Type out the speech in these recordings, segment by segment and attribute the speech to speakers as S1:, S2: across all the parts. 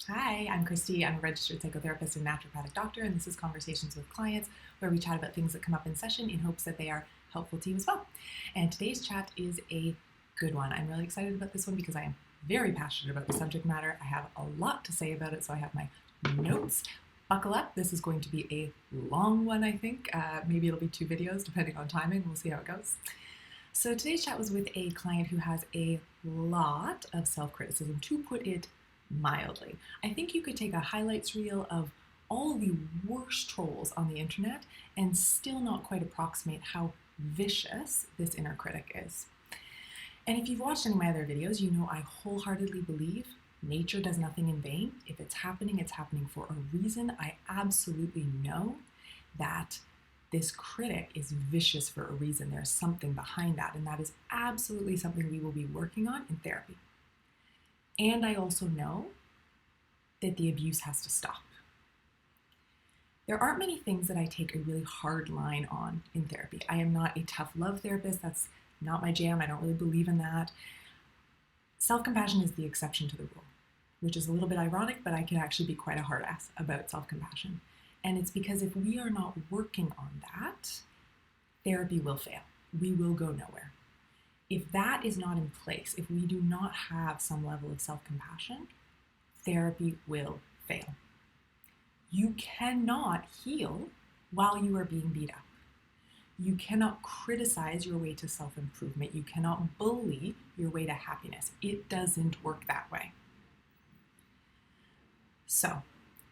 S1: Hi, I'm Christy. I'm a registered psychotherapist and naturopathic doctor, and this is Conversations with Clients, where we chat about things that come up in session in hopes that they are helpful to you as well. And today's chat is a good one. I'm really excited about this one because I am very passionate about the subject matter. I have a lot to say about it, so I have my notes. Buckle up. This is going to be a long one, I think. Maybe it'll be 2 videos, depending on timing. We'll see how it goes. So today's chat was with a client who has a lot of self-criticism, to put it mildly. I think you could take a highlights reel of all the worst trolls on the internet and still not quite approximate how vicious this inner critic is. And if you've watched any of my other videos, you know I wholeheartedly believe nature does nothing in vain. If it's happening for a reason. I absolutely know that this critic is vicious for a reason. There's something behind that, and that is absolutely something we will be working on in therapy. And I also know that the abuse has to stop. There aren't many things that I take a really hard line on in therapy. I am not a tough love therapist. That's not my jam. I don't really believe in that. Self-compassion is the exception to the rule, which is a little bit ironic, but I can actually be quite a hard ass about self-compassion. And it's because if we are not working on that, therapy will fail. We will go nowhere. If that is not in place, if we do not have some level of self-compassion, therapy will fail. You cannot heal while you are being beat up. You cannot criticize your way to self-improvement. You cannot bully your way to happiness. It doesn't work that way. So,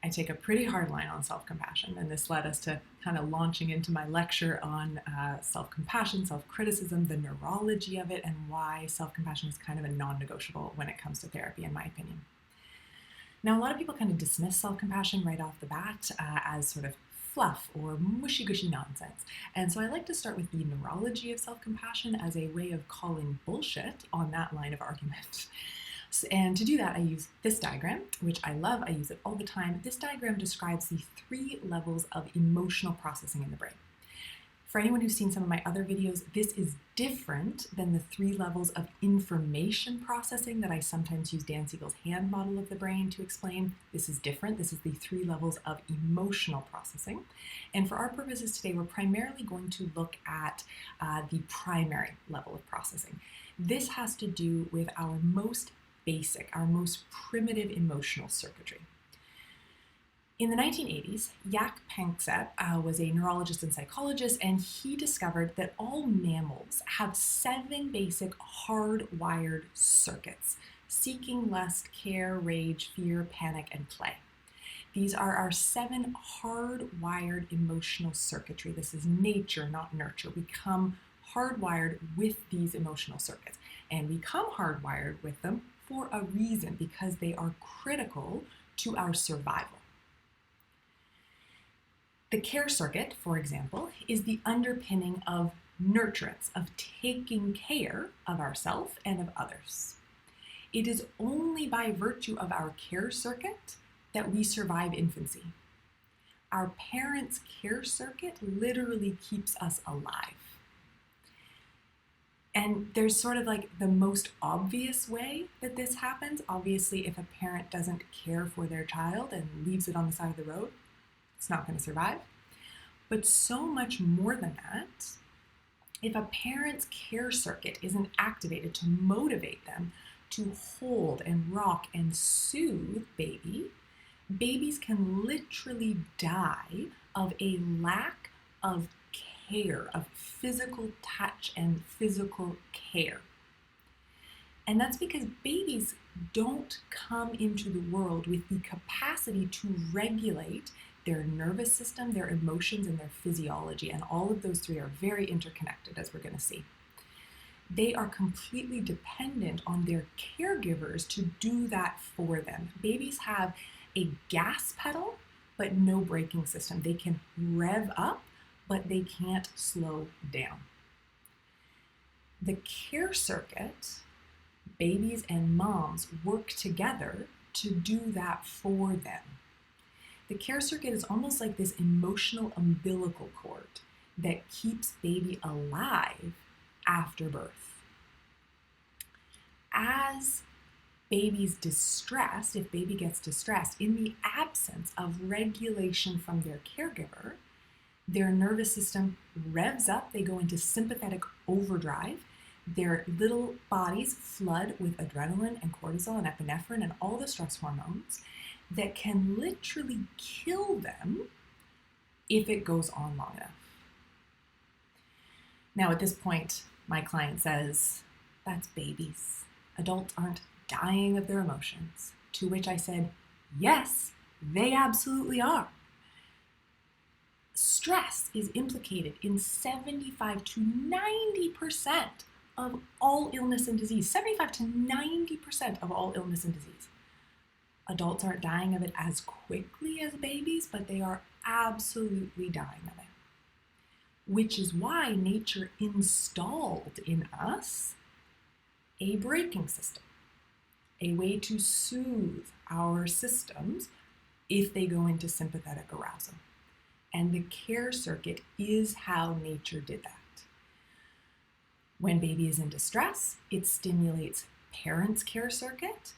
S1: I take a pretty hard line on self-compassion, and this led us to kind of launching into my lecture on self-compassion, self-criticism, the neurology of it, and why self-compassion is kind of a non-negotiable when it comes to therapy, in my opinion. Now, a lot of people kind of dismiss self-compassion right off the bat as sort of fluff or mushy gushy nonsense. And so I like to start with the neurology of self-compassion as a way of calling bullshit on that line of argument. And to do that, I use this diagram, which I love. I use it all the time. This diagram describes the 3 levels of emotional processing in the brain. For anyone who's seen some of my other videos, this is different than the 3 levels of information processing that I sometimes use Dan Siegel's hand model of the brain to explain. This is different. This is the 3 levels of emotional processing. And for our purposes today, we're primarily going to look at the primary level of processing. This has to do with our most basic, our most primitive emotional circuitry. In the 1980s, Jaak Panksepp was a neurologist and psychologist, and he discovered that all mammals have 7 basic hardwired circuits: seeking, lust, care, rage, fear, panic, and play. These are our 7 hardwired emotional circuitry. This is nature, not nurture. We come hardwired with these emotional circuits, and we come hardwired with them for a reason, because they are critical to our survival. The care circuit, for example, is the underpinning of nurturance, of taking care of ourselves and of others. It is only by virtue of our care circuit that we survive infancy. Our parents' care circuit literally keeps us alive. And there's sort of like the most obvious way that this happens. Obviously, if a parent doesn't care for their child and leaves it on the side of the road, it's not going to survive. But so much more than that, if a parent's care circuit isn't activated to motivate them to hold and rock and soothe babies can literally die of a lack of care, of physical touch and physical care. And that's because babies don't come into the world with the capacity to regulate their nervous system, their emotions, and their physiology. And all of those 3 are very interconnected, as we're going to see. They are completely dependent on their caregivers to do that for them. Babies have a gas pedal, but no braking system. They can rev up, but they can't slow down. The care circuit, babies and moms work together to do that for them. The care circuit is almost like this emotional umbilical cord that keeps baby alive after birth. As baby's distressed, if baby gets distressed, in the absence of regulation from their caregiver, their nervous system revs up, they go into sympathetic overdrive, their little bodies flood with adrenaline and cortisol and epinephrine and all the stress hormones that can literally kill them if it goes on long enough. Now, at this point, my client says, that's babies. Adults aren't dying of their emotions. To which I said, yes, they absolutely are. Stress is implicated in 75 to 90% of all illness and disease. 75 to 90% of all illness and disease. Adults aren't dying of it as quickly as babies, but they are absolutely dying of it. Which is why nature installed in us a braking system, a way to soothe our systems if they go into sympathetic arousal. And the care circuit is how nature did that. When baby is in distress, it stimulates parents' care circuit,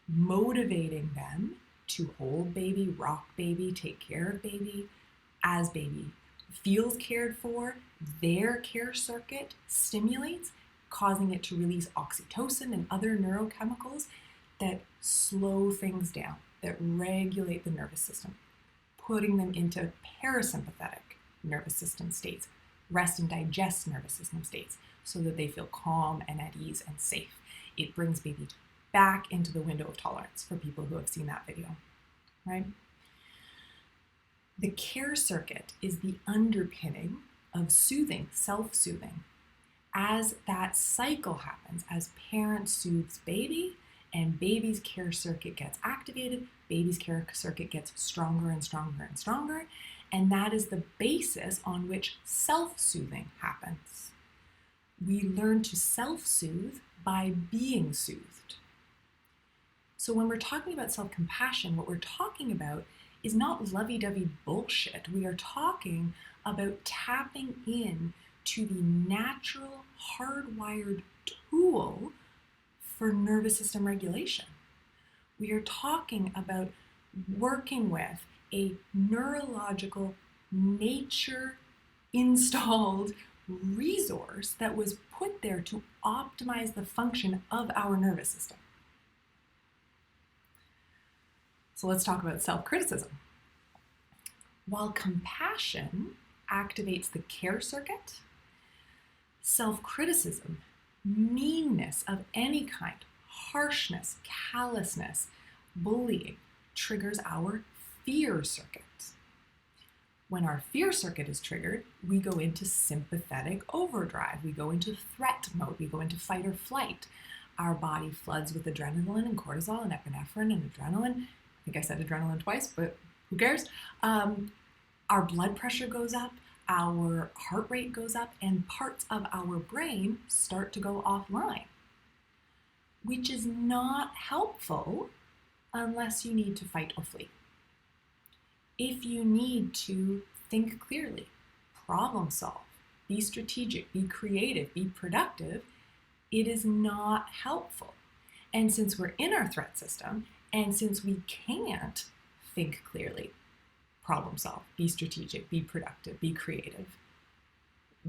S1: motivating them to hold baby, rock baby, take care of baby. As baby feels cared for, their care circuit stimulates, causing it to release oxytocin and other neurochemicals that slow things down, that regulate the nervous system, putting them into parasympathetic nervous system states, rest and digest nervous system states, so that they feel calm and at ease and safe. It brings baby back into the window of tolerance for people who have seen that video, right? The care circuit is the underpinning of soothing, self-soothing. As that cycle happens, as parent soothes baby and baby's care circuit gets activated, baby's care circuit gets stronger and stronger and stronger, and that is the basis on which self-soothing happens. We learn to self-soothe by being soothed. So when we're talking about self-compassion, what we're talking about is not lovey-dovey bullshit. We are talking about tapping in to the natural, hardwired tool for nervous system regulation. We are talking about working with a neurological, nature-installed resource that was put there to optimize the function of our nervous system. So let's talk about self-criticism. While compassion activates the care circuit, self-criticism, meanness of any kind, harshness, callousness, bullying, triggers our fear circuit. When our fear circuit is triggered, we go into sympathetic overdrive. We go into threat mode. We go into fight or flight. Our body floods with adrenaline and cortisol and epinephrine and adrenaline. I think I said adrenaline twice, but who cares? Our blood pressure goes up, our heart rate goes up, and parts of our brain start to go offline, which is not helpful unless you need to fight or flee. If you need to think clearly, problem solve, be strategic, be creative, be productive, it is not helpful. And since we're in our threat system, and since we can't think clearly, problem solve, be strategic, be productive, be creative,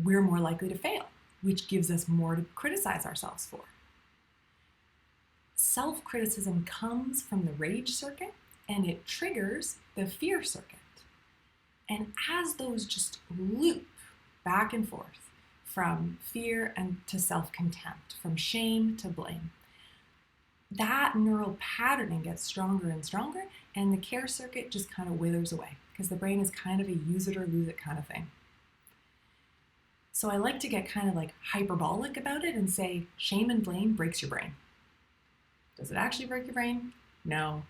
S1: we're more likely to fail, which gives us more to criticize ourselves for. Self-criticism comes from the rage circuit and it triggers the fear circuit. And as those just loop back and forth from fear and to self-contempt, from shame to blame, that neural patterning gets stronger and stronger, and the care circuit just kind of withers away because the brain is kind of a use it or lose it kind of thing. So I like to get kind of like hyperbolic about it and say shame and blame breaks your brain. Does it actually break your brain? No.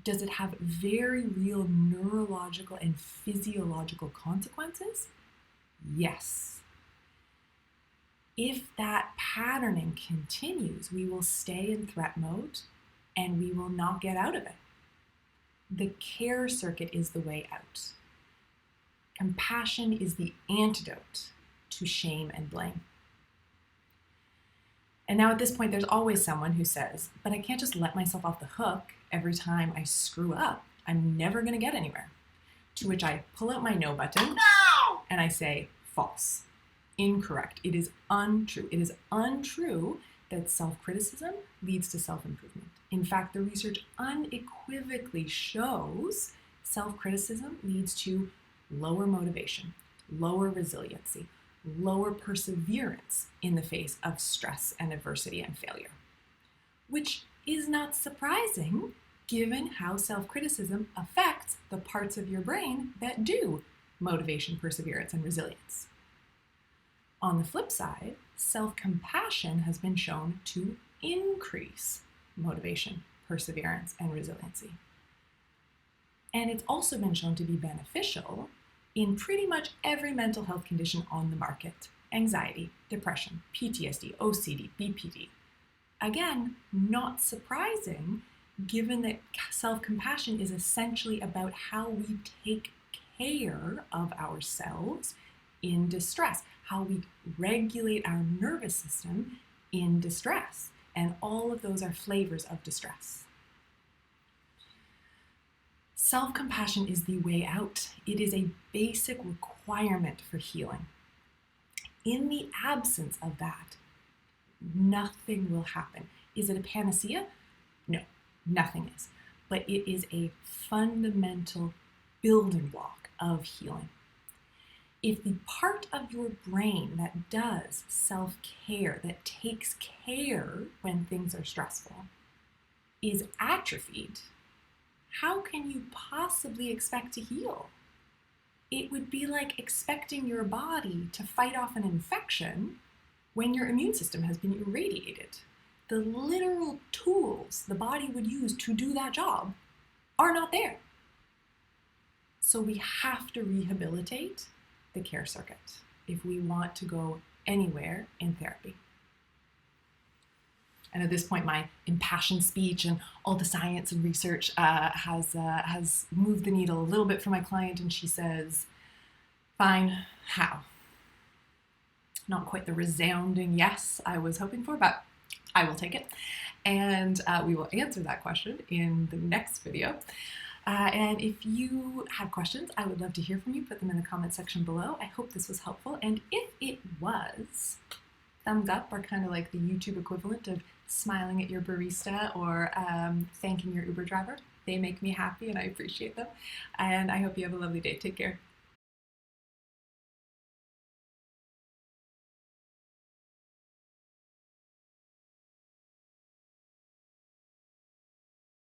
S1: Does it have very real neurological and physiological consequences? Yes. If that patterning continues, we will stay in threat mode and we will not get out of it. The care circuit is the way out. Compassion is the antidote to shame and blame. And now at this point, there's always someone who says, but I can't just let myself off the hook every time I screw up. I'm never going to get anywhere. To which I pull out my no button and I say, false, incorrect. It is untrue. It is untrue that self-criticism leads to self-improvement. In fact, the research unequivocally shows self-criticism leads to lower motivation, lower resiliency, lower perseverance in the face of stress and adversity and failure, which is not surprising given how self-criticism affects the parts of your brain that do motivation, perseverance, and resilience. On the flip side, self-compassion has been shown to increase motivation, perseverance, and resiliency. And it's also been shown to be beneficial in pretty much every mental health condition on the market: anxiety, depression, PTSD, OCD, BPD. Again, not surprising given that self-compassion is essentially about how we take care of ourselves in distress, how we regulate our nervous system in distress. And all of those are flavors of distress. Self-compassion is the way out. It is a basic requirement for healing. In the absence of that, nothing will happen. Is it a panacea? No, nothing is. But it is a fundamental building block of healing. If the part of your brain that does self-care, that takes care when things are stressful, is atrophied, how can you possibly expect to heal? It would be like expecting your body to fight off an infection when your immune system has been irradiated. The literal tools the body would use to do that job are not there. So we have to rehabilitate the care circuit if we want to go anywhere in therapy. And at this point, my impassioned speech and all the science and research has moved the needle a little bit for my client, and she says, fine, how? Not quite the resounding yes I was hoping for, but I will take it. And we will answer that question in the next video. And if you have questions, I would love to hear from you. Put them in the comment section below. I hope this was helpful. And if it was, thumbs up are kind of like the YouTube equivalent of smiling at your barista or thanking your Uber driver. They make me happy and I appreciate them. And I hope you have a lovely day. Take care.